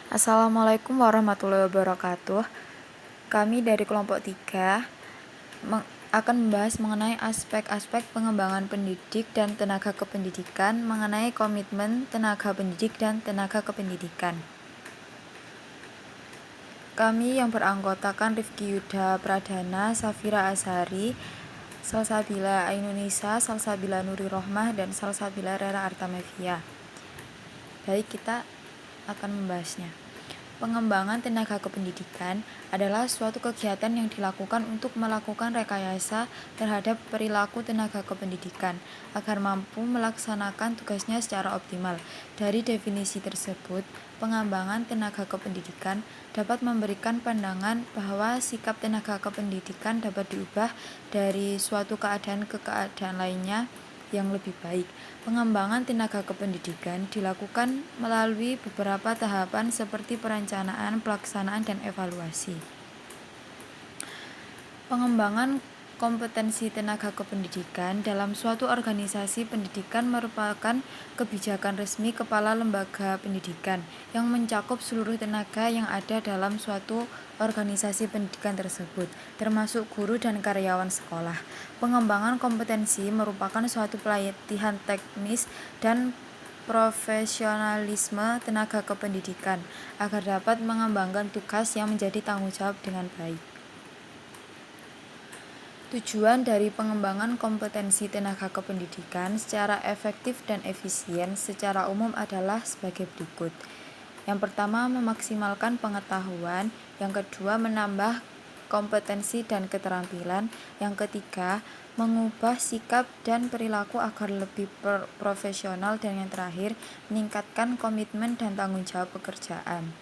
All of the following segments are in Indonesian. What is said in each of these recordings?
Assalamualaikum warahmatullahi wabarakatuh. Kami dari kelompok 3 akan membahas mengenai aspek-aspek pengembangan pendidik dan tenaga kependidikan, mengenai komitmen tenaga pendidik dan tenaga kependidikan. Kami yang beranggotakan Rifki Yuda Pradana, Safira Azhari, Salsabila Ainunisa, Salsabila Nuri Rohmah, dan Salsabila Rera Artamevia. Baik, kita akan membahasnya. Pengembangan tenaga kependidikan adalah suatu kegiatan yang dilakukan untuk melakukan rekayasa terhadap perilaku tenaga kependidikan agar mampu melaksanakan tugasnya secara optimal. Dari definisi tersebut, pengembangan tenaga kependidikan dapat memberikan pandangan bahwa sikap tenaga kependidikan dapat diubah dari suatu keadaan ke keadaan lainnya yang lebih baik. Pengembangan tenaga kependidikan dilakukan melalui beberapa tahapan seperti perencanaan, pelaksanaan, dan evaluasi. Pengembangan kompetensi tenaga kependidikan dalam suatu organisasi pendidikan merupakan kebijakan resmi kepala lembaga pendidikan yang mencakup seluruh tenaga yang ada dalam suatu organisasi pendidikan tersebut, termasuk guru dan karyawan sekolah. Pengembangan kompetensi merupakan suatu pelatihan teknis dan profesionalisme tenaga kependidikan agar dapat mengembangkan tugas yang menjadi tanggung jawab dengan baik. Tujuan dari pengembangan kompetensi tenaga kependidikan secara efektif dan efisien secara umum adalah sebagai berikut. Yang pertama, memaksimalkan pengetahuan. Yang kedua, menambah kompetensi dan keterampilan. Yang ketiga, mengubah sikap dan perilaku agar lebih profesional. Dan yang terakhir, meningkatkan komitmen dan tanggung jawab pekerjaan.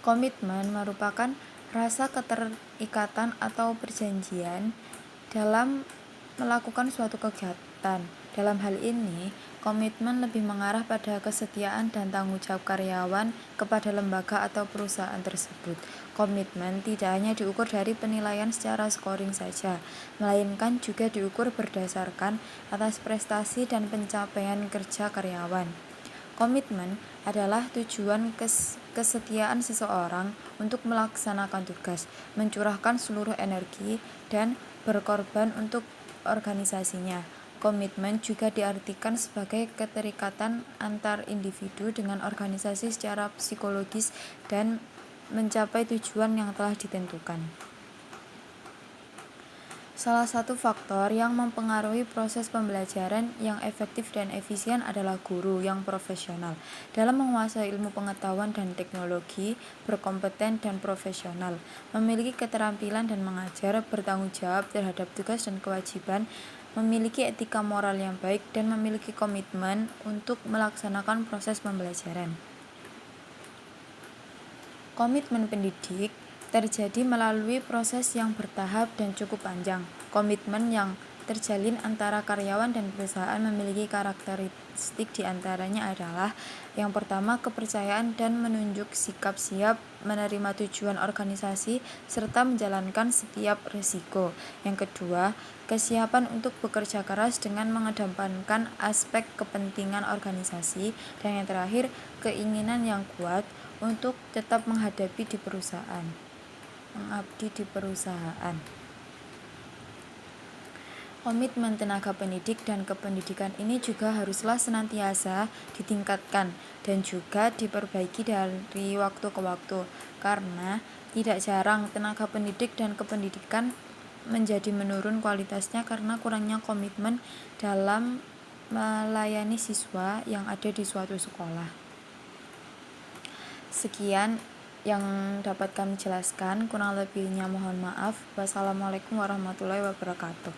Komitmen merupakan rasa keterikatan atau perjanjian dalam melakukan suatu kegiatan. Dalam hal ini, komitmen lebih mengarah pada kesetiaan dan tanggung jawab karyawan kepada lembaga atau perusahaan tersebut. Komitmen tidak hanya diukur dari penilaian secara scoring saja, melainkan juga diukur berdasarkan atas prestasi dan pencapaian kerja karyawan. Komitmen adalah tujuan kesetiaan seseorang untuk melaksanakan tugas, mencurahkan seluruh energi, dan berkorban untuk organisasinya. Komitmen juga diartikan sebagai keterikatan antar individu dengan organisasi secara psikologis dan mencapai tujuan yang telah ditentukan. Salah satu faktor yang mempengaruhi proses pembelajaran yang efektif dan efisien adalah guru yang profesional dalam menguasai ilmu pengetahuan dan teknologi, berkompeten dan profesional, memiliki keterampilan dan mengajar, bertanggung jawab terhadap tugas dan kewajiban, memiliki etika moral yang baik, dan memiliki komitmen untuk melaksanakan proses pembelajaran. Komitmen pendidik terjadi melalui proses yang bertahap dan cukup panjang. Komitmen yang terjalin antara karyawan dan perusahaan memiliki karakteristik diantaranya adalah: yang pertama, kepercayaan dan menunjuk sikap siap menerima tujuan organisasi serta menjalankan setiap risiko. Yang kedua, kesiapan untuk bekerja keras dengan mengedepankan aspek kepentingan organisasi. Dan yang terakhir, keinginan yang kuat untuk tetap mengabdi di perusahaan. Komitmen tenaga pendidik dan kependidikan ini juga haruslah senantiasa ditingkatkan dan juga diperbaiki dari waktu ke waktu, karena tidak jarang tenaga pendidik dan kependidikan menjadi menurun kualitasnya karena kurangnya komitmen dalam melayani siswa yang ada di suatu sekolah. Sekian yang dapat kami jelaskan, kurang lebihnya mohon maaf. Wassalamualaikum warahmatullahi wabarakatuh.